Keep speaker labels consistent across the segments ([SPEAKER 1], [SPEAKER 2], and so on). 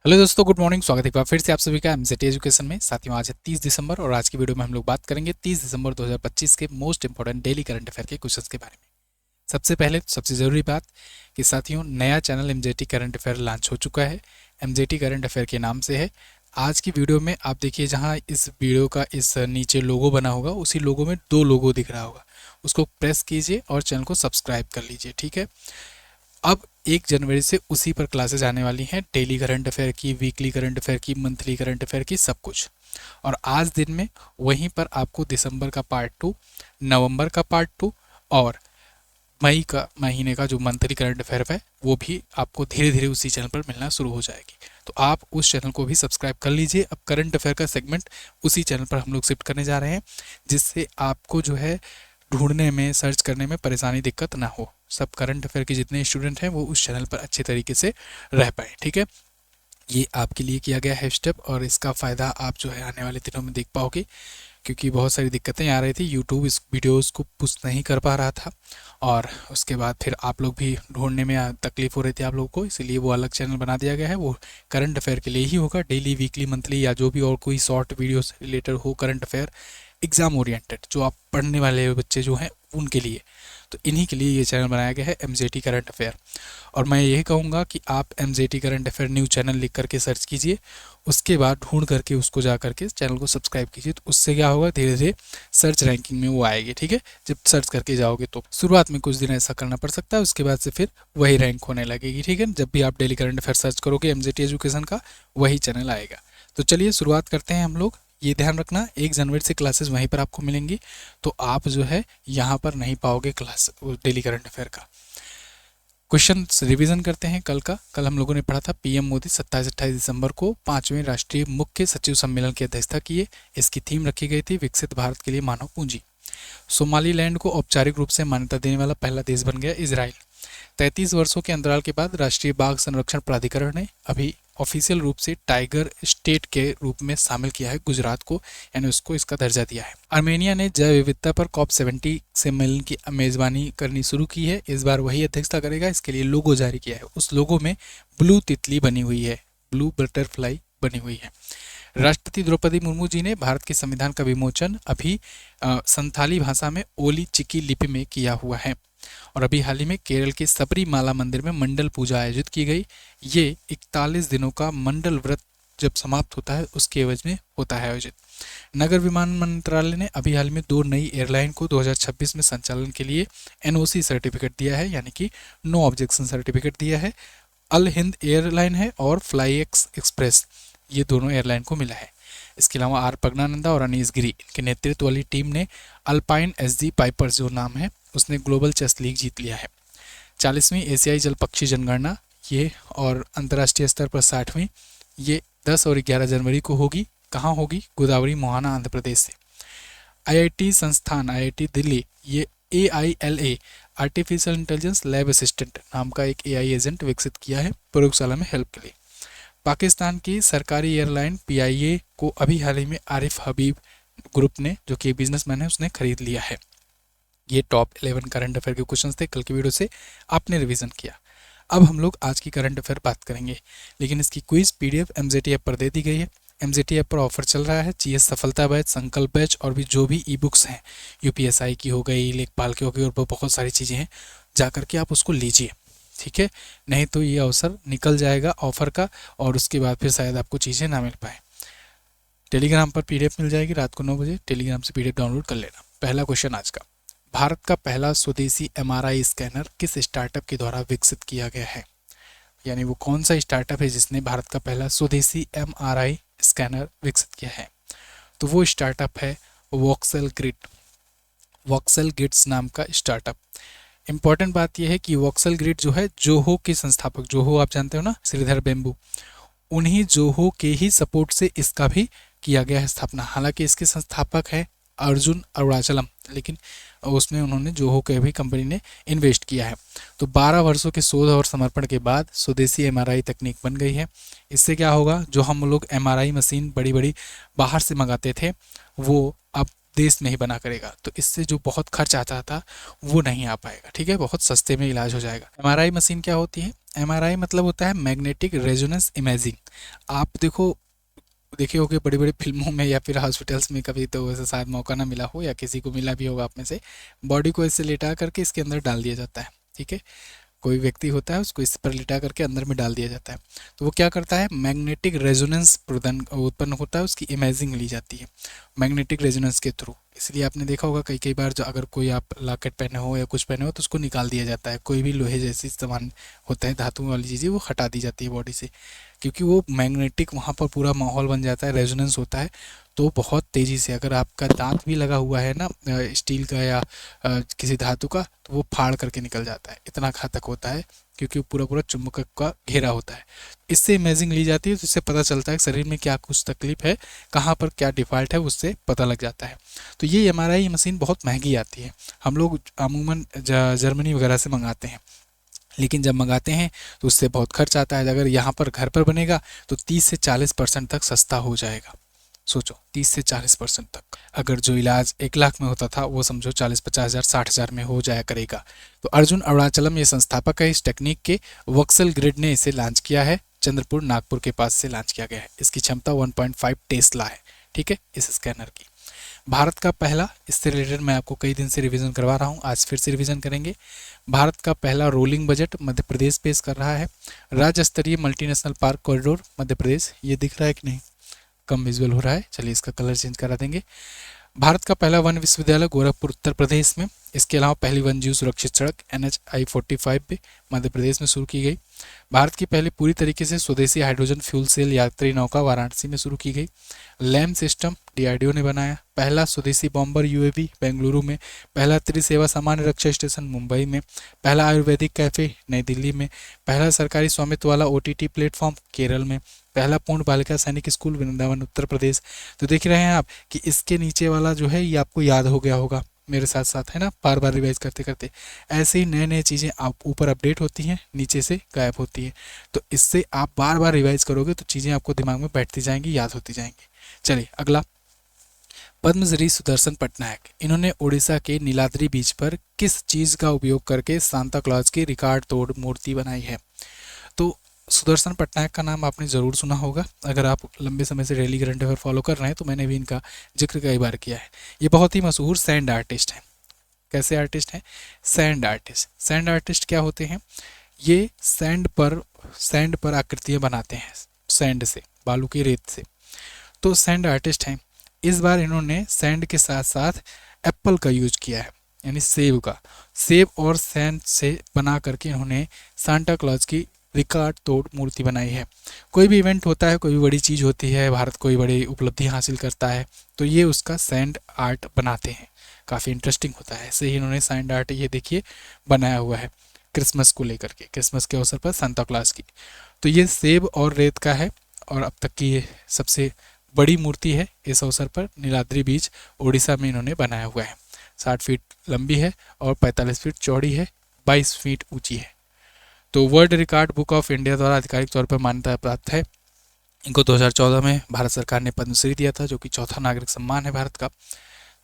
[SPEAKER 1] Hello दोस्तों, good morning. स्वागत है एक बार फिर से आप सभी का एमजेटी एजुकेशन में। साथियों, आज है 30 दिसंबर और आज की वीडियो में हम लोग बात करेंगे 30 दिसंबर 2025 के most important daily current affair के क्वेश्चंस के बारे में। सबसे पहले सबसे ज़रूरी बात कि साथियों, नया channel MJT current affair launch हो चुका है। एमजेटी करंट अफेयर के नाम से है। आज की वीडियो में आप देखिए, जहाँ इस वीडियो का इस नीचे लोगो बना होगा, उसी लोगो में 2 लोगो दिख रहा होगा, उसको प्रेस कीजिए और चैनल को सब्सक्राइब कर लीजिए। ठीक है। अब 1 जनवरी से उसी पर क्लासेस आने वाली हैं, डेली करंट अफेयर की, वीकली करंट अफेयर की, मंथली करंट अफेयर की, सब कुछ। और आज दिन में वहीं पर आपको दिसंबर का पार्ट 2, नवंबर का पार्ट 2 और मई का महीने का जो मंथली करंट अफेयर है वो भी आपको धीरे धीरे उसी चैनल पर मिलना शुरू हो जाएगी। तो आप उस चैनल को भी सब्सक्राइब कर लीजिए। अब करंट अफेयर का सेगमेंट उसी चैनल पर हम लोग शिफ्ट करने जा रहे हैं, जिससे आपको जो है ढूंढने में, सर्च करने में परेशानी, दिक्कत ना हो। सब करंट अफेयर के जितने स्टूडेंट हैं वो उस चैनल पर अच्छे तरीके से रह पाए। ठीक है। ये आपके लिए किया गया है स्टेप और इसका फ़ायदा आप जो है आने वाले दिनों में देख पाओगे, क्योंकि बहुत सारी दिक्कतें आ रही थी। यूट्यूब इस वीडियोस को पुश नहीं कर पा रहा था और उसके बाद फिर आप लोग भी ढूंढने में तकलीफ हो रही थी आप लोगों को, इसीलिए वो अलग चैनल बना दिया गया है। वो करंट अफेयर के लिए ही होगा, डेली, वीकली, मंथली या जो भी और कोई शॉर्ट वीडियो से रिलेटेड हो, करंट अफेयर एग्ज़ाम ओरिएंटेड, जो आप पढ़ने वाले बच्चे जो हैं उनके लिए। तो इन्हीं के लिए ये चैनल बनाया गया है, एमजेटी करंट अफेयर। और मैं यही कहूँगा कि आप MJT current affair new channel लिख करके सर्च कीजिए, उसके बाद ढूंढ करके उसको जा करके चैनल को सब्सक्राइब कीजिए। तो उससे क्या होगा, धीरे धीरे सर्च रैंकिंग में वो आएगी। ठीक है। जब सर्च करके जाओगे तो शुरुआत में कुछ दिन ऐसा करना पड़ सकता है, उसके बाद से फिर वही रैंक होने लगेगी। ठीक है। जब भी आप डेली करंट अफेयर सर्च करोगे एमजेटी एजुकेशन का, वही चैनल आएगा। तो चलिए शुरुआत करते हैं हम लोग। ये ध्यान रखना, 1 जनवरी से क्लासेस वहीं पर आपको मिलेंगी, तो आप जो है यहाँ पर नहीं पाओगे क्लास डेली करंट अफेयर का। क्वेश्चन रिवीजन करते हैं कल हम लोगों ने पढ़ा था, पीएम मोदी 27-28 दिसंबर को 5वें राष्ट्रीय मुख्य सचिव सम्मेलन की अध्यक्षता किए। इसकी थीम रखी गई थी विकसित भारत के लिए मानव पूंजी। सोमालीलैंड को औपचारिक रूप से मान्यता देने वाला पहला देश बन गया इजराइल। 33 वर्षों के अंतराल के बाद राष्ट्रीय बाघ संरक्षण प्राधिकरण ने अभी ऑफिशियल रूप से टाइगर स्टेट के रूप में शामिल किया है गुजरात को, यानी उसको इसका दर्जा दिया है। आर्मेनिया ने जैव विविधता पर COP70 सम्मेलन की मेजबानी करनी शुरू की है। इस बार वही अध्यक्षता करेगा। इसके लिए लोगो जारी किया है। उस लोगो में ब्लू तितली बनी हुई है, ब्लू बटरफ्लाई बनी हुई है। राष्ट्रपति द्रौपदी मुर्मू जी ने भारत के संविधान का विमोचन अभी संथाली भाषा में ओली चिकी लिपि में किया हुआ है। और अभी हाल ही में केरल के सबरीमाला मंदिर में मंडल पूजा आयोजित की गई। ये 41 दिनों का मंडल व्रत जब समाप्त होता है उसके एवज में होता है आयोजित। नगर विमान मंत्रालय ने अभी हाल में 2 नई एयरलाइन को 2026 में संचालन के लिए एनओसी सर्टिफिकेट दिया है, यानी कि नो ऑब्जेक्शन सर्टिफिकेट दिया है। अल हिंद एयरलाइन है और फ्लाई एक्सप्रेस, ये दोनों एयरलाइन को मिला है। इसके अलावा आर प्रज्ञानंदा और अनीस गिरी, इनके नेतृत्व वाली टीम ने अल्पाइन एसजी पाइपर्स जो नाम है उसने ग्लोबल चेस लीग जीत लिया है। 40वीं एशियाई जल पक्षी जनगणना ये और अंतर्राष्ट्रीय स्तर पर 60वीं, ये 10 और 11 जनवरी को होगी। कहाँ होगी? गोदावरी मोहाना आंध्र प्रदेश से। आईआईटी संस्थान, आईआईटी दिल्ली, ये AILA artificial intelligence lab assistant नाम का एक AI एजेंट विकसित किया है प्रयोगशाला में हेल्प के लिए। पाकिस्तान की सरकारी एयरलाइन PIA को अभी हाल ही में आरिफ हबीब ग्रुप ने, जो कि बिजनेसमैन है, उसने खरीद लिया है। ये टॉप 11 करंट अफेयर के क्वेश्चंस थे, कल की वीडियो से आपने रिवीजन किया। अब हम लोग आज की करंट अफेयर बात करेंगे, लेकिन इसकी क्विज PDF एमजेटी ऐप पर दे दी गई है। एमजेटी ऐप पर ऑफर चल रहा है। GS सफलता बैच, संकल्प बैच और भी जो भी ई-बुक्स हैं, UPSI की हो गई, लेखपाल की हो गई और बहुत सारी चीज़ें हैं, जा करके आप उसको लीजिए। ठीक है। नहीं तो ये अवसर निकल जाएगा ऑफर का और उसके बाद फिर शायद आपको चीज़ें ना मिल पाए। टेलीग्राम पर PDF मिल जाएगी रात को 9 बजे, टेलीग्राम से PDF डाउनलोड कर लेना। पहला क्वेश्चन आज का, भारत का पहला स्वदेशी MRI स्कैनर किस स्टार्टअप के द्वारा विकसित किया गया है? यानी वो कौन सा स्टार्टअप है जिसने भारत का पहला स्वदेशी MRI स्कैनर विकसित किया है? तो वो स्टार्टअप है वॉक्सेल ग्रिड, वॉक्सेल ग्रिड्स नाम का स्टार्टअप। इंपॉर्टेंट बात यह है कि वॉक्सेल ग्रिड जो है, जोहो के संस्थापक, जोहो आप जानते हो ना, श्रीधर बेम्बू, उन्हीं जोहो के ही सपोर्ट से इसका भी किया गया है स्थापना। हालांकि इसके संस्थापक है अर्जुन अरुणाचलम, लेकिन उसमें उन्होंने जोहो के भी कंपनी ने इन्वेस्ट किया है। तो 12 वर्षों के शोध और समर्पण के बाद स्वदेशी MRI तकनीक बन गई है। इससे क्या होगा, जो हम लोग MRI मशीन बड़ी बड़ी बाहर से मंगाते थे, वो अब देश में ही बना करेगा, तो इससे जो बहुत खर्च आता था वो नहीं आ पाएगा। ठीक है, बहुत सस्ते में इलाज हो जाएगा। एमआरआई मशीन क्या होती है? एमआरआई मतलब होता है मैग्नेटिक रेजोनेंस इमेजिंग। आप देखो, देखे होगे बड़ी बड़ी फिल्मों में या फिर हॉस्पिटल्स में, कभी तो वैसे शायद मौका ना मिला हो या किसी को मिला भी होगा आप में से, बॉडी को ऐसे लेटा करके इसके अंदर डाल दिया जाता है। ठीक है, कोई व्यक्ति होता है उसको इस पर लिटा करके अंदर में डाल दिया जाता है, तो वो क्या करता है, मैग्नेटिक रेजोनेंस प्रदान उत्पन्न होता है, उसकी इमेजिंग ली जाती है मैग्नेटिक रेजोनेंस के थ्रू। इसलिए आपने देखा होगा कई कई बार जो अगर कोई आप लॉकेट पहने हो या कुछ पहने हो तो उसको निकाल दिया जाता है, कोई भी लोहे जैसी सामान होता है, धातु वाली चीज़ें, वो हटा दी जाती है बॉडी से, क्योंकि वो मैग्नेटिक वहाँ पर पूरा माहौल बन जाता है, रेजोनेंस होता है। तो बहुत तेज़ी से, अगर आपका दांत भी लगा हुआ है ना स्टील का या किसी धातु का, तो वो फाड़ करके निकल जाता है, इतना घातक होता है, क्योंकि वो पूरा पूरा चुंबक का घेरा होता है। इससे इमेजिंग ली जाती है, तो इससे पता चलता है शरीर में क्या कुछ तकलीफ है, कहाँ पर क्या डिफ़ॉल्ट है, उससे पता लग जाता है। तो ये एमआरआई मशीन बहुत महंगी आती है, हम लोग अमूमन जर्मनी वगैरह से मंगाते हैं, लेकिन जब मंगाते हैं तो उससे बहुत खर्च आता है। अगर यहाँ पर घर पर बनेगा तो 30 से 40% तक सस्ता हो जाएगा। सोचो, 30 से 40% तक। अगर जो इलाज 1 लाख में होता था वो समझो 40-50 हज़ार 60 हज़ार में हो जाया करेगा। तो अर्जुन अरुणाचलम ये संस्थापक है इस टेक्निक के। वक्सल ग्रिड ने इसे लॉन्च किया है, चंद्रपुर नागपुर के पास से लॉन्च किया गया है। इसकी क्षमता 1.5 टेस्ला है। ठीक है, इस स्कैनर की। भारत का पहला, इससे रिलेटेड मैं आपको कई दिन से रिवीजन करवा रहा हूँ, आज फिर से रिवीजन करेंगे। भारत का पहला रोलिंग बजट मध्य प्रदेश पेश कर रहा है। राज्य स्तरीय multinational park corridor Madhya Pradesh, ये दिख रहा है कि नहीं, कम विजुअल हो रहा है, चलिए इसका कलर चेंज करा देंगे। भारत का पहला वन विश्वविद्यालय गोरखपुर उत्तर प्रदेश में। इसके अलावा पहली वन जीव सुरक्षित सड़क NH-I-45 भी मध्य प्रदेश में शुरू की गई। भारत की पहली पूरी तरीके से स्वदेशी हाइड्रोजन फ्यूल सेल यात्री नौका वाराणसी में शुरू की गई। लैम सिस्टम DRDO ने बनाया। पहला स्वदेशी बॉम्बर UAV बेंगलुरु में। पहला त्रिसेवा सामान्य रक्षा स्टेशन मुंबई में। पहला आयुर्वेदिक कैफे नई दिल्ली में। पहला सरकारी स्वामित्व वाला OTT प्लेटफॉर्म केरल में। पहला पूर्ण बालिका सैनिक स्कूल वृंदावन उत्तर प्रदेश। तो देख रहे हैं आप कि इसके नीचे वाला जो है ये आपको याद हो गया होगा मेरे साथ साथ, है ना, बार बार रिवाइज करते करते। ऐसे ही नए नए चीज़ें आप ऊपर अपडेट होती हैं, नीचे से गायब होती हैं, तो इससे आप बार बार रिवाइज करोगे तो चीज़ें आपको दिमाग में बैठती जाएंगी, याद होती जाएंगी। चलिए अगला, पद्मश्री सुदर्शन पटनायक, इन्होंने उड़ीसा के नीलाद्री बीच पर किस चीज़ का उपयोग करके सांता क्लॉज की रिकॉर्ड तोड़ मूर्ति बनाई है? तो सुदर्शन पटनायक का नाम आपने ज़रूर सुना होगा, अगर आप लंबे समय से डेली करंट अफेयर फॉलो कर रहे हैं तो मैंने भी इनका जिक्र कई बार किया है। ये बहुत ही मशहूर सैंड आर्टिस्ट हैं। कैसे आर्टिस्ट हैं? Sand artist. सैंड आर्टिस्ट क्या होते हैं? ये सैंड पर आकृतियाँ बनाते हैं, सैंड से, बालू की रेत से। तो सैंड आर्टिस्ट हैं। इस बार इन्होंने सैंड के साथ साथ एप्पल का यूज किया है, यानी सेब का। सेब और सैंड से बना करके इन्होंने सांता क्लॉज की रिकॉर्ड तोड़ मूर्ति बनाई है। कोई भी इवेंट होता है, कोई भी बड़ी चीज़ होती है, भारत कोई बड़ी उपलब्धि हासिल करता है, तो ये उसका सैंड आर्ट बनाते हैं, काफ़ी इंटरेस्टिंग होता है। ऐसे ही इन्होंने सैंड आर्ट ये देखिए बनाया हुआ है क्रिसमस को लेकर के, क्रिसमस के अवसर पर सांता क्लॉज की। तो ये सेब और रेत का है और अब तक की ये सबसे बड़ी मूर्ति है इस अवसर पर। नीलाद्री बीच उड़ीसा में इन्होंने बनाया हुआ है। 60 फीट लंबी है और 45 फीट चौड़ी है, 22 फीट ऊंची है। तो world record book of India द्वारा आधिकारिक तौर पर मान्यता प्राप्त है। इनको 2014 में भारत सरकार ने पद्मश्री दिया था, जो कि चौथा नागरिक सम्मान है भारत का।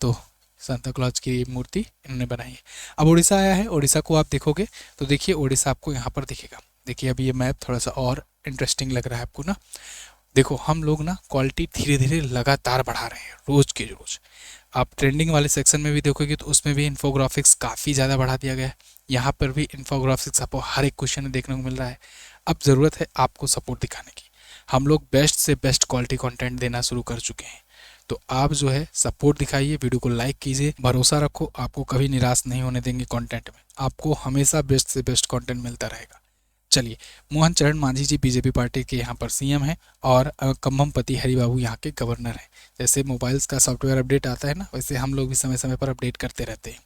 [SPEAKER 1] तो सांता क्लॉज की मूर्ति इन्होंने बनाई है। अब उड़ीसा आया है, उड़ीसा को आप देखोगे तो देखिए उड़ीसा आपको यहाँ पर दिखेगा। देखिए अभी ये मैप थोड़ा सा और इंटरेस्टिंग लग रहा है आपको ना। देखो हम लोग ना क्वालिटी धीरे धीरे लगातार बढ़ा रहे हैं, रोज के रोज। आप ट्रेंडिंग वाले सेक्शन में भी देखोगे तो उसमें भी इन्फोग्राफिक्स काफ़ी ज़्यादा बढ़ा दिया गया है। यहाँ पर भी इन्फोग्राफिक्स आपको हर एक क्वेश्चन में देखने को मिल रहा है। अब ज़रूरत है आपको सपोर्ट दिखाने की। हम लोग बेस्ट से बेस्ट क्वालिटी कंटेंट देना शुरू कर चुके हैं, तो आप जो है सपोर्ट दिखाइए, वीडियो को लाइक कीजिए, भरोसा रखो, आपको कभी निराश नहीं होने देंगे कंटेंट में। आपको हमेशा बेस्ट से बेस्ट कंटेंट मिलता रहेगा। चलिए, मोहन चरण मांझी जी बीजेपी पार्टी के यहाँ पर CM हैं और कम्भमपति हरिबाबू यहाँ के गवर्नर हैं। जैसे मोबाइल्स का सॉफ्टवेयर अपडेट आता है ना, वैसे हम लोग भी समय समय पर अपडेट करते रहते हैं।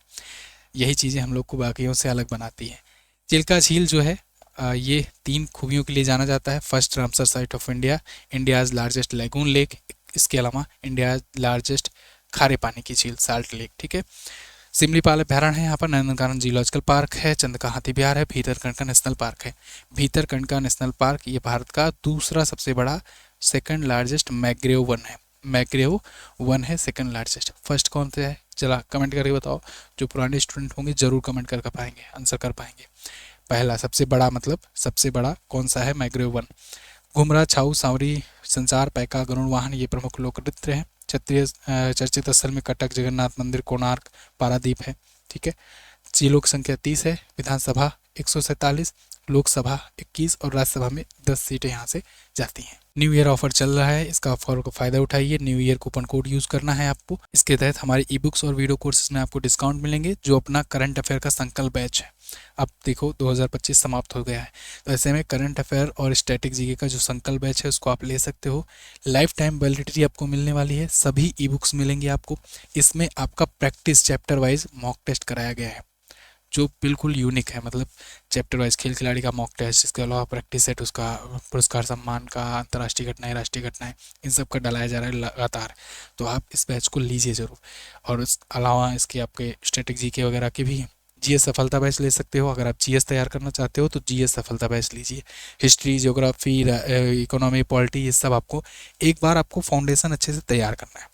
[SPEAKER 1] यही चीज़ें हम लोग को बाकियों से अलग बनाती हैं। चिल्का झील जो है ये 3 खूबियों के लिए जाना जाता है। First, Ramsar site of India, India's largest lagoon lake, इसके अलावा इंडिया लार्जेस्ट खारे पानी की झील साल्ट लेक। ठीक है, सिमलीपाल अभ्यारण्य है, यहाँ पर नंदनकानन जियोलॉजिकल पार्क है, चंद्रका हाथी विहार है, भीतरकनिका नेशनल पार्क है। भीतरकनिका नेशनल पार्क ये भारत का दूसरा सबसे बड़ा, सेकंड लार्जेस्ट मैंग्रोव वन है। मैग्रेव 1 है सेकंड लार्जेस्ट। फर्स्ट कौन सा है चला कमेंट करके बताओ, जो पुराने स्टूडेंट होंगे जरूर कमेंट कर पाएंगे, आंसर कर पाएंगे। पहला सबसे बड़ा मतलब सबसे बड़ा कौन सा है, मैग्रेव 1। घुमरा, छाऊ, सांवरी, संसार, पैका, गरुड़ वाहन ये प्रमुख लोक नृत्य है। क्षत्रिय चर्चित स्थल में कटक, जगन्नाथ मंदिर, कोणार्क, पारादीप है। ठीक है, जिलों की संख्या 30 है, विधानसभा 147, लोकसभा 21 और राज्यसभा में 10 सीटें यहाँ से जाती हैं। न्यू ईयर ऑफर चल रहा है, इसका ऑफर का फायदा उठाइए। New year coupon code use करना है आपको। इसके तहत हमारे ई बुक्स और वीडियो कोर्सेज में आपको डिस्काउंट मिलेंगे। जो अपना करंट अफेयर का संकल्प बैच है, अब देखो 2025 समाप्त हो गया है, तो ऐसे में करंट अफेयर और स्टैटिक जीके का जो संकल्प बैच है उसको आप ले सकते हो। लाइफ टाइम वैलिडिटी आपको मिलने वाली है, सभी ई बुक्स मिलेंगे आपको। इसमें आपका practice chapter wise mock test कराया गया है जो बिल्कुल यूनिक है, मतलब चैप्टर वाइज खेल खिलाड़ी का मॉक टेस्ट, इसके अलावा प्रैक्टिस सेट, उसका पुरस्कार सम्मान का, अंतर्राष्ट्रीय घटनाएं, राष्ट्रीय घटनाएं, इन सब का डलाया जा रहा है लगातार। तो आप इस बैच को लीजिए जरूर। और इस अलावा इसके आपके स्टैटिक जीके वगैरह के भी जीएस सफलता बैच ले सकते हो। अगर आप जीएस तैयार करना चाहते हो तो जीएस सफलता बैच लीजिए। हिस्ट्री, ज्योग्राफी, इकोनॉमी, पॉलिटी, ये सब आपको एक बार आपको फाउंडेशन अच्छे से तैयार करना है।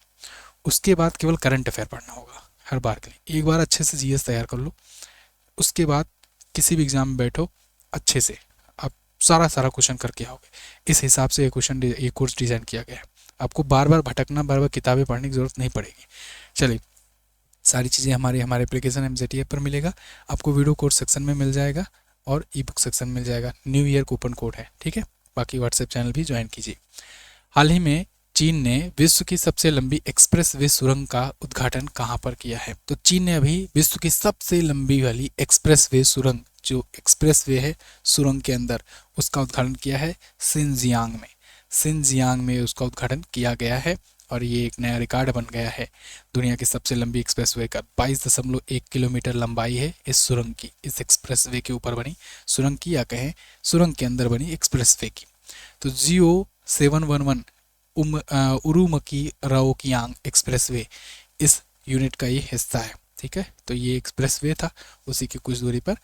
[SPEAKER 1] उसके बाद केवल करंट अफेयर पढ़ना होगा हर बार के लिए। एक बार अच्छे से जीएस तैयार कर लो, उसके बाद किसी भी एग्जाम में बैठो अच्छे से, आप सारा क्वेश्चन करके आओगे। इस हिसाब से ये कोर्स डिज़ाइन किया गया है। आपको बार बार भटकना, बार बार किताबें पढ़ने की ज़रूरत नहीं पड़ेगी। चलिए, सारी चीज़ें हमारे एप्लीकेशन एमजेटी ऐप पर मिलेगा, आपको वीडियो कोर्स सेक्शन में मिल जाएगा और ई बुक सेक्शन मिल जाएगा। न्यू ईयर कूपन कोड है, ठीक है। बाकी व्हाट्सएप चैनल भी ज्वाइन कीजिए। हाल ही में चीन ने विश्व की सबसे लंबी एक्सप्रेस वे सुरंग का उद्घाटन कहां पर किया है? तो चीन ने अभी विश्व की सबसे लंबी वाली एक्सप्रेस वे सुरंग, जो एक्सप्रेस वे है सुरंग के अंदर, उसका उद्घाटन किया है सिनजियांग में। सिनजियांग में उसका उद्घाटन किया गया है और ये एक नया रिकॉर्ड बन गया है दुनिया की सबसे लंबी एक्सप्रेस वे का। 22.1 किलोमीटर लंबाई है इस सुरंग की, इस एक्सप्रेस वे के ऊपर बनी सुरंग की, या कहें सुरंग के अंदर बनी एक्सप्रेस वे की। तो जियो 711 उरुमकी राओकियांग एक्सप्रेस वे इस यूनिट का ये हिस्सा है, ठीक है। तो ये एक्सप्रेस वे था, उसी की कुछ दूरी पर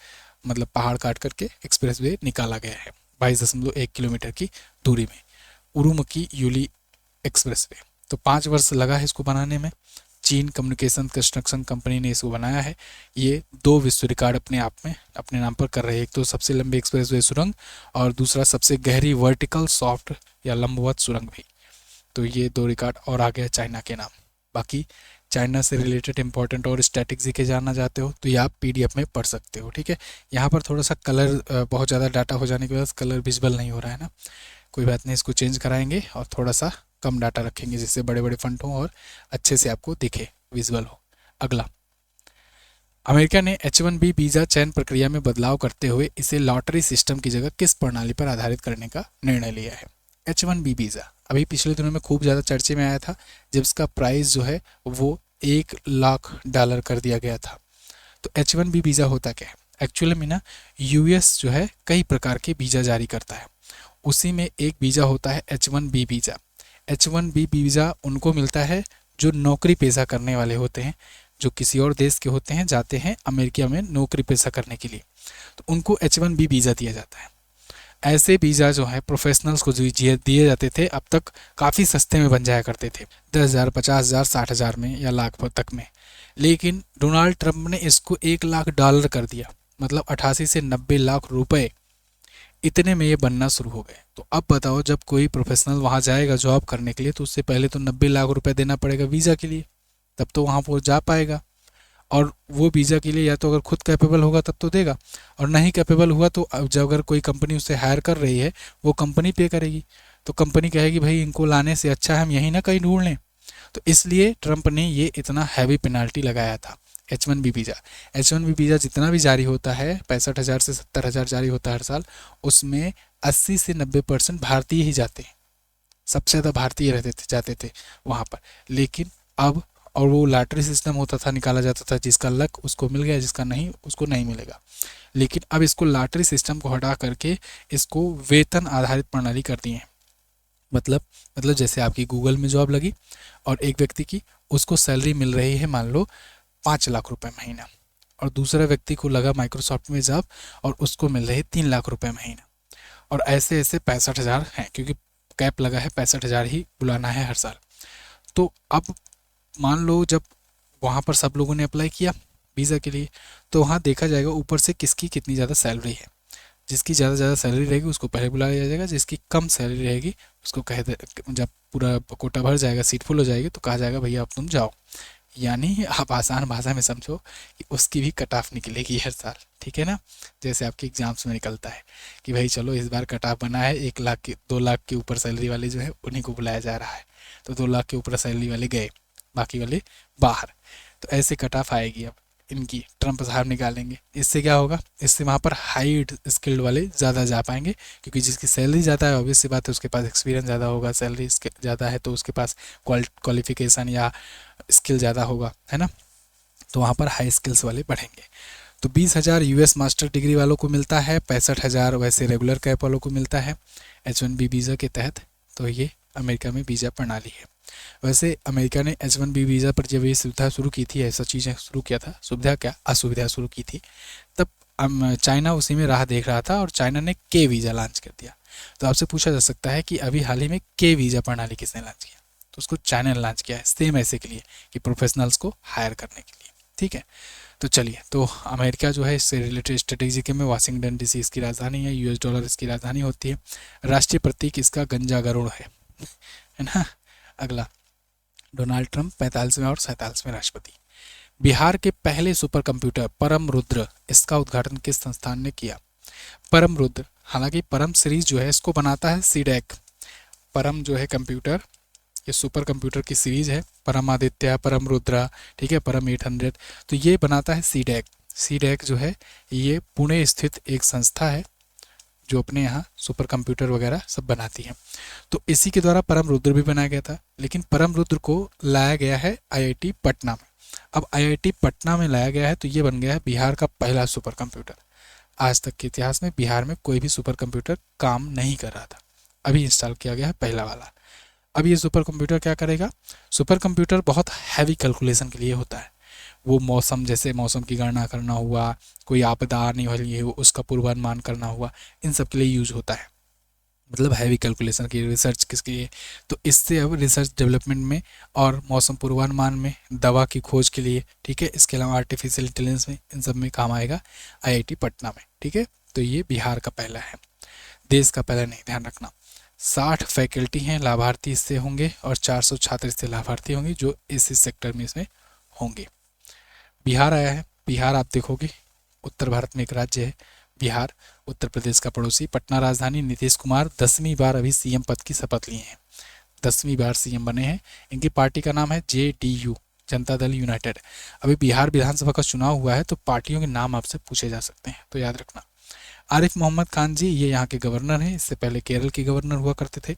[SPEAKER 1] मतलब पहाड़ काट करके एक्सप्रेस वे निकाला गया है 22.1 किलोमीटर की दूरी में, उरुमकी यूली एक्सप्रेस वे। तो 5 वर्ष लगा है इसको बनाने में। चीन कम्युनिकेशन कंस्ट्रक्शन कंपनी ने इसको बनाया है। ये 2 विश्व रिकॉर्ड अपने आप में अपने नाम पर कर रहे हैं, एक तो सबसे लंबी एक्सप्रेस वे सुरंग और दूसरा सबसे गहरी वर्टिकल सॉफ्ट या लंबवत सुरंग भी। तो ये 2 रिकॉर्ड और आ गया चाइना के नाम। बाकी चाइना से रिलेटेड इंपॉर्टेंट और स्टैटिक जीके जानना चाहते हो तो ये आप पीडीएफ में पढ़ सकते हो, ठीक है। यहाँ पर थोड़ा सा कलर बहुत ज़्यादा डाटा हो जाने की वजह से कलर विजिबल नहीं हो रहा है ना, कोई बात नहीं, इसको चेंज कराएंगे और थोड़ा सा कम डाटा रखेंगे जिससे बड़े बड़े फंट हों और अच्छे से आपको दिखे, विजुअल हो। अगला, अमेरिका ने H1B वीज़ा चयन प्रक्रिया में बदलाव करते हुए इसे लॉटरी सिस्टम की जगह किस प्रणाली पर आधारित करने का निर्णय लिया है? H1B वीज़ा अभी पिछले दिनों में खूब ज़्यादा चर्चे में आया था, जब इसका प्राइस जो है वो $1 लाख कर दिया गया था। तो H1B वीज़ा होता क्या है? एक्चुअली में ना यूएस जो है कई प्रकार के वीज़ा जारी करता है, उसी में एक वीज़ा होता है H1B वीज़ा। H1B वीज़ा उनको मिलता है जो नौकरी पेशा करने वाले होते हैं, जो किसी और देश के होते हैं, जाते हैं अमेरिका में नौकरी पेशा करने के लिए, तो उनको H1B वीज़ा दिया जाता है। ऐसे वीज़ा जो है प्रोफेशनल्स को दिए जाते थे, अब तक काफ़ी सस्ते में बन जाया करते थे, 10,000, 50,000, 60,000 में या लाख तक में। लेकिन डोनाल्ड ट्रंप ने इसको $1 लाख कर दिया, मतलब 88 से 90 लाख रुपए, इतने में ये बनना शुरू हो गए। तो अब बताओ, जब कोई प्रोफेशनल वहाँ जाएगा जॉब करने के लिए तो उससे पहले तो 90 लाख रुपए देना पड़ेगा वीज़ा के लिए, तब तो वहाँ वो जा पाएगा। और वो वीज़ा के लिए या तो अगर खुद कैपेबल होगा तब तो देगा, और नहीं कैपेबल हुआ तो जब अगर कोई कंपनी उसे हायर कर रही है वो कंपनी पे करेगी, तो कंपनी कहेगी भाई इनको लाने से अच्छा है हम यहीं ना कहीं ढूंढ लें। तो इसलिए ट्रंप ने ये इतना हैवी पेनाल्टी लगाया था H1B वीज़ा। H1B वीज़ा जितना भी जारी होता है, 65,000 से 70,000 जारी होता है हर साल, उसमें 80 से 90% भारतीय ही जाते हैं, सबसे ज़्यादा भारतीय रहते थे, जाते थे वहाँ पर। लेकिन अब, और वो लॉटरी सिस्टम होता था, निकाला जाता था, जिसका लक उसको मिल गया, जिसका नहीं उसको नहीं मिलेगा। लेकिन अब इसको लॉटरी सिस्टम को हटा करके इसको वेतन आधारित प्रणाली कर दी है। मतलब जैसे आपकी गूगल में जॉब लगी और एक व्यक्ति की उसको सैलरी मिल रही है मान लो 5 लाख रुपए महीना, और दूसरे व्यक्ति को लगा माइक्रोसॉफ्ट में जॉब और उसको मिल रही है 3 लाख रुपए महीना, और ऐसे ऐसे 65,000 हैं, क्योंकि कैप लगा है 65,000 ही बुलाना है हर साल। तो अब मान लो जब वहाँ पर सब लोगों ने अप्लाई किया वीज़ा के लिए, तो वहाँ देखा जाएगा ऊपर से किसकी कितनी ज़्यादा सैलरी है। जिसकी ज़्यादा सैलरी रहेगी उसको पहले बुलाया जाएगा, जिसकी कम सैलरी रहेगी उसको जब पूरा कोटा भर जाएगा, सीट फुल हो जाएगी, तो कहा जाएगा भैया अब तुम जाओ। यानी आप आसान भाषा में समझो कि उसकी भी कट ऑफ निकलेगी हर साल, ठीक है ना। जैसे आपके एग्जाम्स में निकलता है कि भाई चलो इस बार कट ऑफ बना है 1 लाख के 2 लाख के ऊपर सैलरी वाले जो है उन्हीं को बुलाया जा रहा है, तो 2 लाख के ऊपर सैलरी वाले गए, बाकी वाले बाहर। तो ऐसे कट ऑफ आएगी अब इनकी, ट्रम्प साहब निकालेंगे। इससे क्या होगा, इससे वहाँ पर हाई स्किल्ड वाले ज़्यादा जा पाएंगे, क्योंकि जिसकी सैलरी ज़्यादा है ऑब्वियस सी बात है उसके पास एक्सपीरियंस ज़्यादा होगा, सैलरी ज़्यादा है तो उसके पास क्वालिफिकेशन या स्किल ज़्यादा होगा, है ना। तो वहाँ पर हाई स्किल्स वाले बढ़ेंगे। तो 20,000 यूएस मास्टर डिग्री वालों को मिलता है, 65,000 वैसे रेगुलर कैप वालों को मिलता है H1B वीज़ा के तहत। तो ये अमेरिका में वीज़ा प्रणाली है। वैसे अमेरिका ने H1B वीज़ा पर जब ये सुविधा शुरू की थी, ऐसा चीज़ें शुरू किया था, सुविधा क्या असुविधा शुरू की थी, तब चाइना उसी में राह देख रहा था और चाइना ने के वीज़ा लॉन्च कर दिया। तो आपसे पूछा जा सकता है कि अभी हाल ही में के वीज़ा प्रणाली किसने लॉन्च किया, तो उसको चाइना ने लॉन्च किया है, सेम ऐसे के लिए कि प्रोफेशनल्स को हायर करने के लिए, ठीक है। तो चलिए, तो अमेरिका जो है इससे रिलेटेड स्ट्रेटेजी के में वाशिंगटन DC इसकी राजधानी है, US डॉलर इसकी राजधानी होती है, राष्ट्रीय प्रतीक इसका गंजा गरुड़ है ना। अगला, डोनाल्ड ट्रंप 45वें और 47वें राष्ट्रपति। बिहार के पहले सुपर कंप्यूटर परम रुद्र, इसका उद्घाटन किस संस्थान ने किया। परम रुद्र, हालांकि परम सीरीज जो है इसको बनाता है सीडैक। परम जो है कंप्यूटर, ये सुपर कंप्यूटर की सीरीज है, परम आदित्य, परम रुद्रा, ठीक है, परम 800, तो ये बनाता है सीडैक। सीडैक जो है ये पुणे स्थित एक संस्था है जो अपने यहाँ सुपर कंप्यूटर वगैरह सब बनाती है। तो इसी के द्वारा परम रुद्र भी बनाया गया था, लेकिन परम रुद्र को लाया गया है IIT पटना में। अब IIT पटना में लाया गया है तो ये बन गया है बिहार का पहला सुपर कंप्यूटर। आज तक के इतिहास में बिहार में कोई भी सुपर कंप्यूटर काम नहीं कर रहा था, अभी इंस्टॉल किया गया है पहला वाला। अब ये सुपर कंप्यूटर क्या करेगा, सुपर कंप्यूटर बहुत हैवी कैलकुलेशन के लिए होता है। वो मौसम, जैसे मौसम की गणना करना हुआ, कोई आपदा आने वाली है उसका पूर्वानुमान करना हुआ, इन सब के लिए यूज होता है, मतलब हैवी कैलकुलेशन की रिसर्च किसके लिए। तो इससे अब रिसर्च डेवलपमेंट में और मौसम पूर्वानुमान में, दवा की खोज के लिए, ठीक है, इसके अलावा आर्टिफिशियल इंटेलिजेंस में, इन सब में काम आएगा IIT पटना में, ठीक है। तो ये बिहार का पहला है, देश का पहला नहीं, ध्यान रखना। 60 फैकल्टी हैं लाभार्थी इससे होंगे और 400 छात्र इससे लाभार्थी होंगे जो इस सेक्टर में इसमें होंगे। बिहार आया है, बिहार आप देखोगे उत्तर भारत में एक राज्य है बिहार, उत्तर प्रदेश का पड़ोसी। पटना राजधानी, नीतीश कुमार 10वीं बार अभी CM पद की शपथ लिए हैं, 10वीं बार CM बने हैं। इनकी पार्टी का नाम है JDU, जनता दल यूनाइटेड। अभी बिहार विधानसभा का चुनाव हुआ है तो पार्टियों के नाम आपसे पूछे जा सकते हैं, तो याद रखना। आरिफ मोहम्मद खान जी ये यहाँ के गवर्नर हैं, इससे पहले केरल के गवर्नर हुआ करते थे।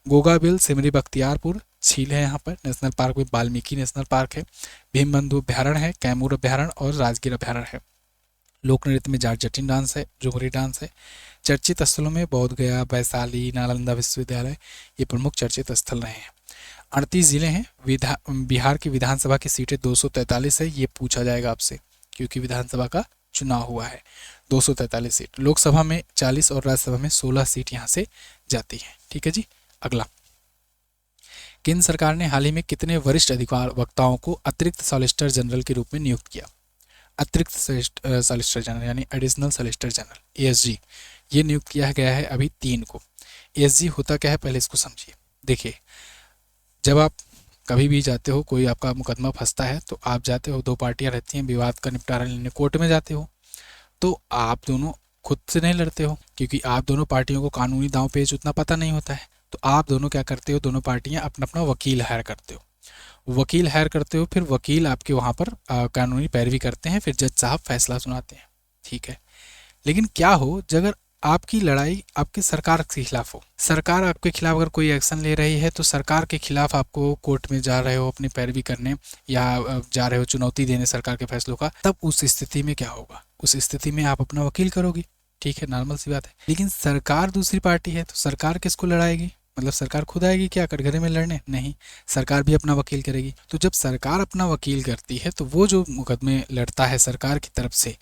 [SPEAKER 1] गोगाबिल, सिमरी बख्तियारपुर झील है यहाँ पर, नेशनल पार्क में वाल्मीकि नेशनल पार्क है, भीमबंधु अभ्यारण्य है, कैमूर अभ्यारण्य और राजगीर अभ्यारण्य है। लोक नृत्य में जाट जटिन डांस है, झुमरी डांस है। चर्चित स्थलों में बोध गया, वैशाली, नालंदा विश्वविद्यालय ये प्रमुख चर्चित स्थल रहे हैं। 38 जिले हैं। बिहार की विधानसभा की सीटें 243 है, ये पूछा जाएगा आपसे क्योंकि विधानसभा का चुनाव हुआ है। 243 सीट, लोकसभा में 40 और राज्यसभा में 16 सीट यहाँ से जाती है, ठीक है जी। अगला, केंद्र सरकार ने हाल ही में कितने वरिष्ठ अधिकार वक्ताओं को अतिरिक्त सॉलिसिटर जनरल के रूप में नियुक्त किया। अतिरिक्त सॉलिसिटर जनरल यानी एडिशनल सॉलिसिटर जनरल ASG, ये नियुक्त किया गया है अभी 3 को। ASG होता क्या है पहले इसको समझिए। देखिए, जब आप कभी भी जाते हो, कोई आपका मुकदमा फंसता है तो आप जाते हो, 2 पार्टियां रहती हैं, विवाद का निपटारा लेने कोर्ट में जाते हो, तो आप दोनों खुद से नहीं लड़ते हो क्योंकि आप दोनों पार्टियों को कानूनी दांव पेच उतना पता नहीं होता है। तो आप दोनों क्या करते हो, दोनों पार्टियां अपना अपना वकील हायर करते हो, वकील हायर करते हो, फिर वकील आपके वहाँ पर कानूनी पैरवी करते हैं, फिर जज साहब फैसला सुनाते हैं, ठीक है। लेकिन क्या हो अगर आपकी लड़ाई आपकी सरकार के खिलाफ हो, सरकार आपके खिलाफ अगर कोई एक्शन ले रही है तो सरकार के खिलाफ आपको कोर्ट में जा रहे हो अपनी पैरवी करने या जा रहे हो चुनौती देने सरकार के फैसलों का, तब उस स्थिति में क्या होगा, उस स्थिति में आप अपना वकील करोगे, ठीक है, नॉर्मल सी बात है। लेकिन सरकार दूसरी पार्टी है तो सरकार किसको लड़ाएगी, मतलब सरकार खुद आएगी क्या कटघरे में लड़ने, नहीं, सरकार भी अपना वकील करेगी। तो जब सरकार अपना वकील करती है तो वो जो मुकदमे लड़ता है सरकार की तरफ से,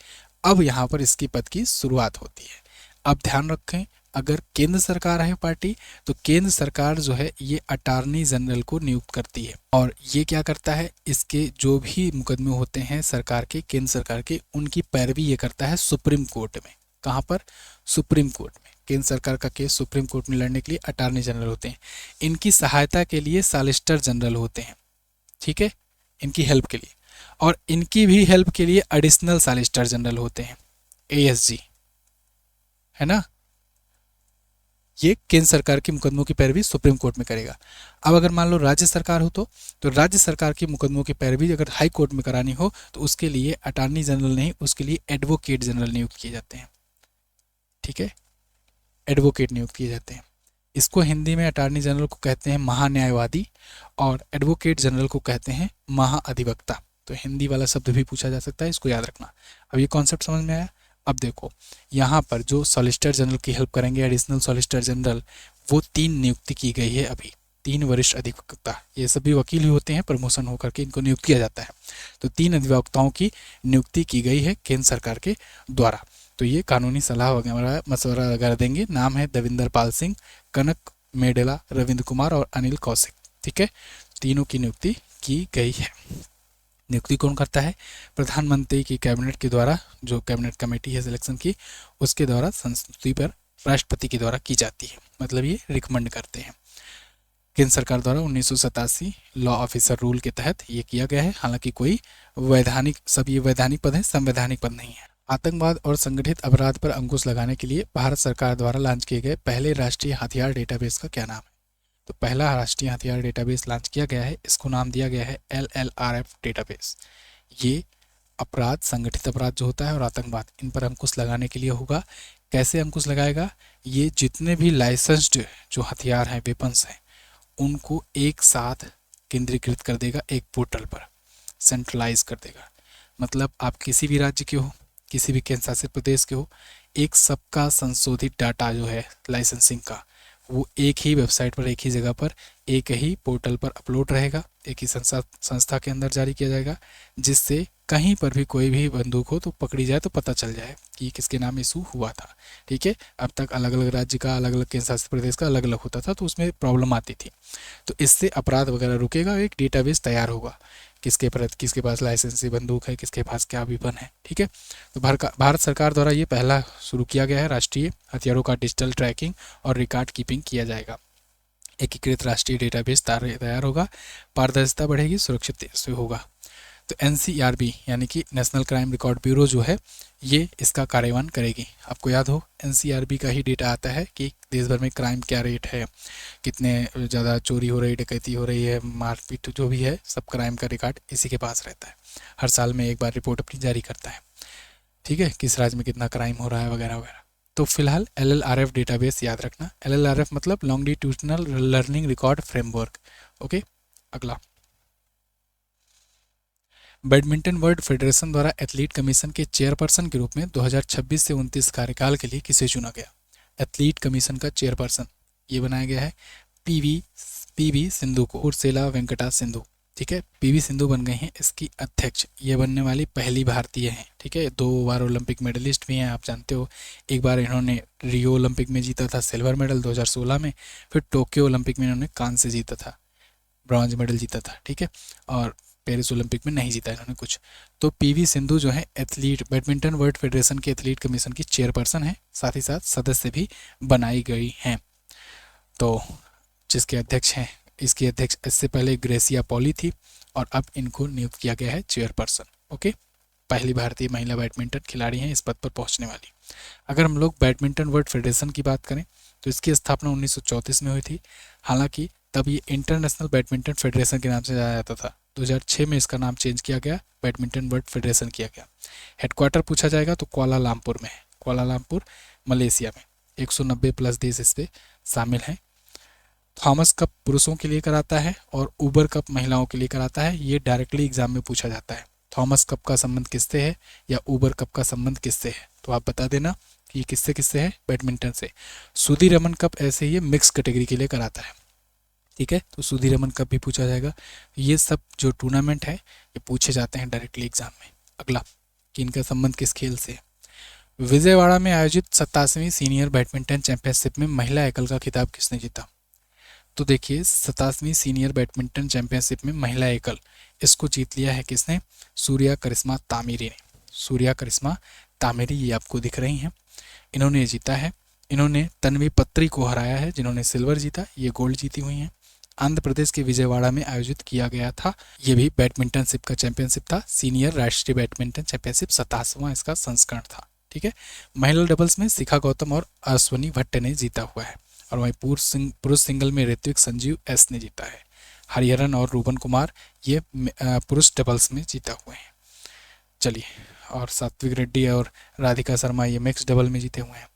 [SPEAKER 1] अब यहाँ पर इसकी पद की शुरुआत होती है। अब ध्यान रखें, अगर केंद्र सरकार है पार्टी तो केंद्र सरकार जो है ये अटॉर्नी जनरल को नियुक्त करती है, और ये क्या करता है, इसके जो भी मुकदमे होते हैं सरकार के, केंद्र सरकार के, उनकी पैरवी ये करता है सुप्रीम कोर्ट में। कहाँ पर? सुप्रीम कोर्ट में। केंद्र सरकार का केस सुप्रीम कोर्ट में लड़ने के लिए अटॉर्नी जनरल होते हैं। इनकी सहायता के लिए सॉलिसिटर जनरल होते हैं, ठीक है, इनकी हेल्प के लिए। और इनकी भी हेल्प के लिए एडिशनल सॉलिसिटर जनरल होते हैं, एएसजी, है ना। ये केंद्र सरकार के मुकदमों की पैरवी सुप्रीम कोर्ट में करेगा। अब अगर मान लो राज्य सरकार हो तो राज्य सरकार के मुकदमों की पैरवी अगर हाई कोर्ट में करानी हो तो उसके लिए अटॉर्नी जनरल नहीं, उसके लिए एडवोकेट जनरल नियुक्त किए जाते हैं, ठीक है, एडवोकेट नियुक्त किए जाते हैं। इसको हिंदी में अटॉर्नी जनरल को कहते हैं महान्यायवादी और एडवोकेट जनरल को कहते हैं महाअधिवक्ता। तो हिंदी वाला शब्द भी पूछा जा सकता है, इसको याद रखना। अब ये कॉन्सेप्ट समझ में आया। अब देखो यहाँ पर जो सॉलिसिटर जनरल की हेल्प करेंगे, एडिशनल सॉलिसिटर जनरल, वो 3 नियुक्ति की गई है अभी, 3 वरिष्ठ अधिवक्ता। ये सभी वकील ही होते हैं, प्रमोशन होकर के इनको नियुक्त किया जाता है। तो 3 अधिवक्ताओं की नियुक्ति की गई है केंद्र सरकार के द्वारा। तो ये कानूनी सलाह वगैरह मशवरा वगैरह देंगे। नाम है देविंदर पाल सिंह, कनक मेडेला, रविंद्र कुमार और अनिल कौशिक, ठीक है। तीनों की नियुक्ति की गई है। नियुक्ति कौन करता है? प्रधानमंत्री की कैबिनेट के द्वारा, जो कैबिनेट कमेटी है सिलेक्शन की, उसके द्वारा संस्तुति पर राष्ट्रपति के द्वारा की जाती है। मतलब ये रिकमेंड करते हैं। केंद्र सरकार द्वारा 1987 लॉ ऑफिसर रूल के तहत ये किया गया है। हालांकि कोई वैधानिक, सब ये वैधानिक पद है, संवैधानिक पद नहीं है। आतंकवाद और संगठित अपराध पर अंकुश लगाने के लिए भारत सरकार द्वारा लॉन्च किए गए पहले राष्ट्रीय हथियार डेटाबेस का क्या नाम है? तो पहला राष्ट्रीय हथियार डेटाबेस लॉन्च किया गया है, इसको नाम दिया गया है LLRF डेटाबेस। ये अपराध, संगठित अपराध जो होता है और आतंकवाद, इन पर अंकुश लगाने के लिए होगा। कैसे अंकुश लगाएगा? ये जितने भी लाइसेंस्ड जो हथियार हैं, वेपन्स हैं, उनको एक साथ केंद्रीकृत कर देगा, एक पोर्टल पर सेंट्रलाइज कर देगा। मतलब आप किसी भी राज्य के हो, किसी भी केंद्र शासित प्रदेश के हो, एक सबका संशोधित डाटा जो है लाइसेंसिंग का, वो एक ही वेबसाइट पर, एक ही जगह पर, एक ही पोर्टल पर अपलोड रहेगा, एक ही संस्था के अंदर जारी किया जाएगा, जिससे कहीं पर भी कोई भी बंदूक हो तो पकड़ी जाए तो पता चल जाए कि किसके नाम इशू हुआ था, ठीक है। अब तक अलग अलग राज्य का, अलग अलग केंद्र शासित प्रदेश का अलग अलग होता था, तो उसमें प्रॉब्लम आती थी। तो इससे अपराध वगैरह रुकेगा, एक डेटाबेस तैयार होगा, किसके पास लाइसेंसी बंदूक है, किसके पास क्या विपन है, ठीक है। तो भारत सरकार द्वारा ये पहला शुरू किया गया है। राष्ट्रीय हथियारों का डिजिटल ट्रैकिंग और रिकॉर्ड कीपिंग किया जाएगा। एकीकृत राष्ट्रीय डेटाबेस तैयार होगा, पारदर्शिता बढ़ेगी, सुरक्षित से होगा। तो NCRB यानी कि नेशनल क्राइम रिकॉर्ड ब्यूरो जो है, ये इसका कार्यान्वयन करेगी। आपको याद हो NCRB का ही डेटा आता है कि देश भर में क्राइम क्या रेट है, कितने ज़्यादा चोरी हो रही, डकैती हो रही है, मारपीट जो भी है, सब क्राइम का रिकॉर्ड इसी के पास रहता है। हर साल में एक बार रिपोर्ट अपनी जारी करता है, ठीक है, किस राज्य में कितना क्राइम हो रहा है वगैरह वगैरह। तो फिलहाल LLRF डेटाबेस याद रखना। LLRF मतलब longitudinal learning record framework. Okay, अगला, बैडमिंटन वर्ल्ड फेडरेशन द्वारा एथलीट कमीशन के चेयरपर्सन के रूप में 2026 से 29 कार्यकाल के लिए किसे चुना गया? एथलीट कमीशन का चेयरपर्सन ये बनाया गया है पीवी सिंधु को, उर्सेला वेंकटा सिंधु, ठीक है। पीवी सिंधु बन गए हैं इसकी अध्यक्ष। ये बनने वाली पहली भारतीय हैं, ठीक है। 2 बार ओलंपिक मेडलिस्ट भी हैं, आप जानते हो। एक बार इन्होंने रियो ओलंपिक में जीता था सिल्वर मेडल 2016 में, फिर टोक्यो ओलंपिक में इन्होंने कांस्य जीता था, ब्रॉन्ज मेडल जीता था, ठीक है। और पेरिस ओलंपिक में नहीं जीता इन्होंने कुछ। तो पीवी सिंधु जो है एथलीट, बैडमिंटन वर्ल्ड फेडरेशन के एथलीट कमीशन की चेयरपर्सन है, साथ ही साथ सदस्य भी बनाई गई हैं। तो जिसके अध्यक्ष हैं, इसकी अध्यक्ष इससे पहले ग्रेसिया पॉली थी और अब इनको नियुक्त किया गया है चेयरपर्सन। ओके, पहली भारतीय महिला बैडमिंटन खिलाड़ी हैं इस पद पर पहुंचने वाली। अगर हम लोग बैडमिंटन वर्ल्ड फेडरेशन की बात करें तो इसकी स्थापना 1934 में हुई थी। हालांकि तब ये इंटरनेशनल बैडमिंटन फेडरेशन के नाम से जाना जाता था। 2006 में इसका नाम चेंज किया गया, बैडमिंटन वर्ल्ड फेडरेशन किया गया। हेडक्वार्टर पूछा जाएगा तो कुआलालंपुर में है, कुआलालंपुर मलेशिया में। 190 प्लस देश इस पर शामिल हैं। थॉमस कप पुरुषों के लिए कराता है और ऊबर कप महिलाओं के लिए कराता है। ये डायरेक्टली एग्जाम में पूछा जाता है, थॉमस कप का संबंध किससे है या ऊबर कप का संबंध किससे है, तो आप बता देना कि ये किससे किससे है, बैडमिंटन से। सुधीरमन कप ऐसे ही मिक्स कैटेगरी के लिए कराता है, ठीक है। तो सुधीरमन कप भी पूछा जाएगा। ये सब जो टूर्नामेंट है ये पूछे जाते हैं डायरेक्टली एग्जाम में। अगला, कि इनका संबंध किस खेल से है। विजयवाड़ा में आयोजित 87वीं सीनियर बैडमिंटन चैंपियनशिप में महिला एकल का खिताब किसने जीता? तो देखिए 87वीं सीनियर बैडमिंटन चैंपियनशिप में महिला एकल इसको जीत लिया है किसने? सूर्या करिश्मा तामीरी ने। सूर्या करिश्मा तामीरी ये आपको दिख रही हैं, इन्होंने जीता है। इन्होंने तन्वी पत्री को हराया है जिन्होंने सिल्वर जीता, ये गोल्ड जीती हुई हैं। आंध्र प्रदेश के विजयवाड़ा में आयोजित किया गया था, ये भी बैडमिंटनशिप का चैंपियनशिप था, सीनियर राष्ट्रीय बैडमिंटन चैंपियनशिप 87वां इसका संस्करण था। ठीक है, महिला डबल्स में शिखा गौतम और अश्वनी भट्ट ने जीता हुआ है, और वहीं पुरुष सिंगल में ऋत्विक संजीव एस ने जीता है। हरिहरन और रूबन कुमार ये पुरुष डबल्स में जीता हुए हैं। चलिए, और सात्विक रेड्डी और राधिका शर्मा ये मिक्स डबल में जीते हुए हैं।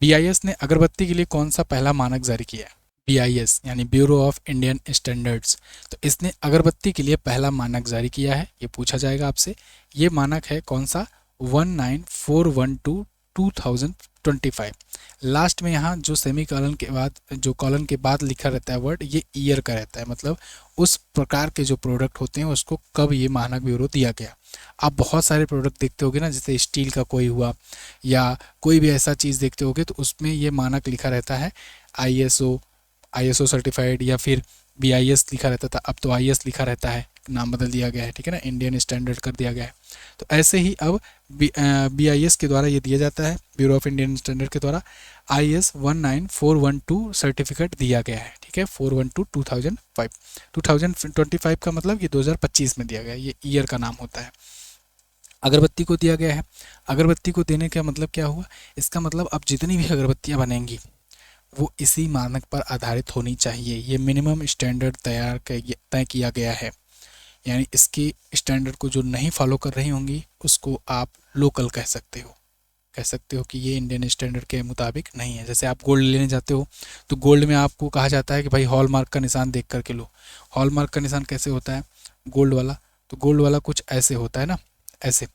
[SPEAKER 1] BIS ने अगरबत्ती के लिए कौन सा पहला मानक जारी किया है? BIS यानी ब्यूरो ऑफ इंडियन स्टैंडर्ड्स, तो इसने अगरबत्ती के लिए पहला मानक जारी किया है, ये पूछा जाएगा आपसे। ये मानक है कौन सा? 19412/2025। लास्ट में यहाँ जो सेमी कॉलन के बाद, जो कॉलन के बाद लिखा रहता है वर्ड, ये ईयर का रहता है, मतलब उस प्रकार के जो प्रोडक्ट होते हैं उसको कब ये मानक ब्यूरो दिया गया। आप बहुत सारे प्रोडक्ट देखते होगे ना, जैसे स्टील का कोई हुआ या कोई भी ऐसा चीज़ देखते होगे तो उसमें ये मानक लिखा रहता है ISO सर्टिफाइड, या फिर BIS लिखा रहता था, अब तो IS लिखा रहता है, नाम बदल दिया गया है। ठीक है ना, इंडियन स्टैंडर्ड कर दिया गया है। तो ऐसे ही अब BIS के द्वारा ये दिया जाता है, ब्यूरो ऑफ इंडियन स्टैंडर्ड के द्वारा IS 19412 सर्टिफिकेट दिया गया है। ठीक है, 412/2005, 2025 का मतलब ये 2025 में दिया गया है, ये ईयर का नाम होता है। अगरबत्ती को दिया गया है, अगरबत्ती को देने का मतलब क्या हुआ? इसका मतलब अब जितनी भी अगरबत्तियाँ बनेंगी वो इसी मानक पर आधारित होनी चाहिए। ये मिनिमम स्टैंडर्ड तय किया गया है, यानी इसके स्टैंडर्ड को जो नहीं फॉलो कर रही होंगी उसको आप लोकल कह सकते हो, कि ये इंडियन स्टैंडर्ड के मुताबिक नहीं है। जैसे आप गोल्ड लेने जाते हो तो गोल्ड में आपको कहा जाता है कि भाई हॉलमार्क का निशान देख करके लो। हॉलमार्क का निशान कैसे होता है गोल्ड वाला? तो गोल्ड वाला कुछ ऐसे होता है ना, ऐसे।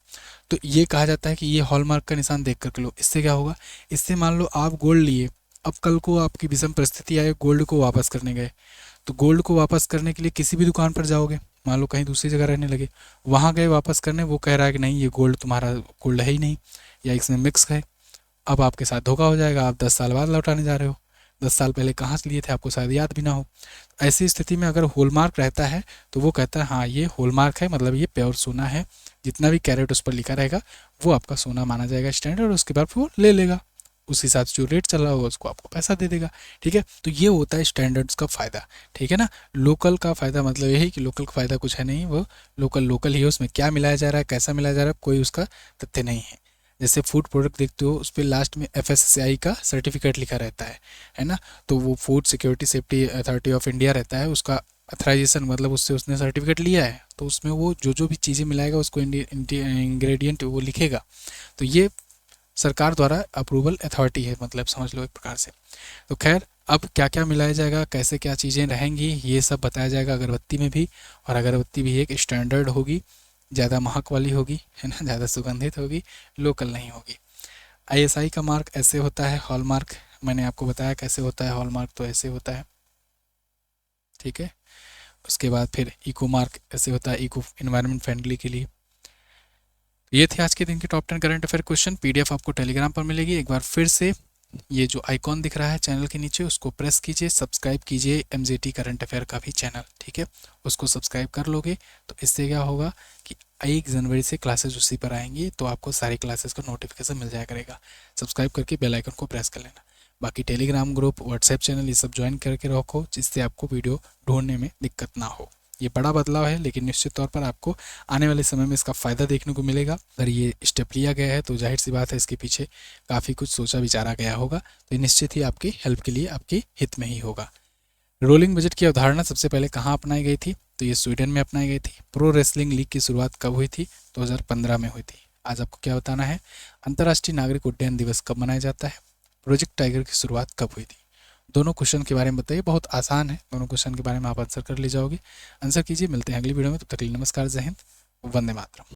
[SPEAKER 1] तो ये कहा जाता है कि ये हॉलमार्क का निशान देख करके लो। इससे क्या होगा? इससे मान लो आप गोल्ड लिए, अब कल को आपकी विषम परिस्थिति आए, गोल्ड को वापस करने गए, तो गोल्ड को वापस करने के लिए किसी भी दुकान पर जाओगे, मान लो कहीं दूसरी जगह रहने लगे, वहाँ गए वापस करने, वो कह रहा है कि नहीं ये गोल्ड तुम्हारा गोल्ड है ही नहीं, या इसमें मिक्स है। अब आपके साथ धोखा हो जाएगा, आप 10 साल बाद लौटाने जा रहे हो, 10 साल पहले कहाँ से लिए थे आपको शायद याद भी ना हो। ऐसी स्थिति में अगर हॉलमार्क रहता है तो वो कहता है हाँ ये हॉलमार्क है, मतलब ये प्योर सोना है, जितना भी कैरेट उस पर लिखा रहेगा वो आपका सोना माना जाएगा स्टैंडर्ड, और उसके बाद वो ले लेगा, उस हिसाब से जो रेट चल रहा होगा उसको आपको पैसा दे देगा। ठीक है, तो ये होता है स्टैंडर्ड्स का फ़ायदा। ठीक है ना, लोकल का फ़ायदा मतलब यही कि लोकल का फ़ायदा कुछ है नहीं, वो लोकल ही है, उसमें क्या मिलाया जा रहा है, कैसा मिलाया जा रहा है, कोई उसका तथ्य नहीं है। जैसे फूड प्रोडक्ट देखते हो उस पर लास्ट में FSSAI का सर्टिफिकेट लिखा रहता है ना, तो वो food security safety authority of India रहता है, उसका अथराइजेशन, मतलब उससे उसने सर्टिफिकेट लिया है, तो उसमें वो जो भी चीज़ें मिलाएगा उसको इंग्रेडिएंट वो लिखेगा। तो ये सरकार द्वारा अप्रूवल अथॉरिटी है, मतलब समझ लो एक प्रकार से। तो खैर, अब क्या क्या मिलाया जाएगा, कैसे क्या चीज़ें रहेंगी, ये सब बताया जाएगा अगरबत्ती में भी। और अगरबत्ती भी एक स्टैंडर्ड होगी, ज़्यादा महक वाली होगी, है ना, ज़्यादा सुगंधित होगी, लोकल नहीं होगी। ISI का मार्क ऐसे होता है, हॉलमार्क मैंने आपको बताया कैसे होता है, हॉलमार्क तो ऐसे होता है। ठीक है, उसके बाद फिर इको मार्क ऐसे होता है, इको इन्वायरमेंट फ्रेंडली के लिए। ये थे आज के दिन के top 10 current affair question. PDF आपको टेलीग्राम पर मिलेगी। एक बार फिर से ये जो आइकॉन दिख रहा है चैनल के नीचे उसको प्रेस कीजिए, सब्सक्राइब कीजिए MJT करंट अफेयर का भी चैनल। ठीक है, उसको सब्सक्राइब कर लोगे तो इससे क्या होगा कि 1 जनवरी से क्लासेस उसी पर आएंगी, तो आपको सारी क्लासेस का नोटिफिकेशन मिल जाया करेगा। सब्सक्राइब करके बेल आइकन को प्रेस कर लेना। बाकी टेलीग्राम ग्रुप, व्हाट्सएप चैनल ये सब ज्वाइन करके रखो, जिससे आपको वीडियो ढूंढने में दिक्कत ना हो। ये बड़ा बदलाव है, लेकिन निश्चित तौर पर आपको आने वाले समय में इसका फ़ायदा देखने को मिलेगा। अगर ये स्टेप लिया गया है तो जाहिर सी बात है इसके पीछे काफ़ी कुछ सोचा विचारा गया होगा, तो ये निश्चित ही आपकी हेल्प के लिए, आपके हित में ही होगा। रोलिंग बजट की अवधारणा सबसे पहले कहाँ अपनाई गई थी? तो ये स्वीडन में अपनाई गई थी। प्रो रेसलिंग लीग की शुरुआत कब हुई थी? 2015 में हुई थी। आज आपको क्या बताना है? अंतर्राष्ट्रीय नागरिक उड्डयन दिवस कब मनाया जाता है? प्रोजेक्ट टाइगर की शुरुआत कब हुई थी? दोनों क्वेश्चन के बारे में बताइए, बहुत आसान है, दोनों क्वेश्चन के बारे में आप आंसर कर ले जाओगे। आंसर कीजिए, मिलते हैं अगली वीडियो में, तब तक के लिए नमस्कार, जय हिंद, वंदे मातरम।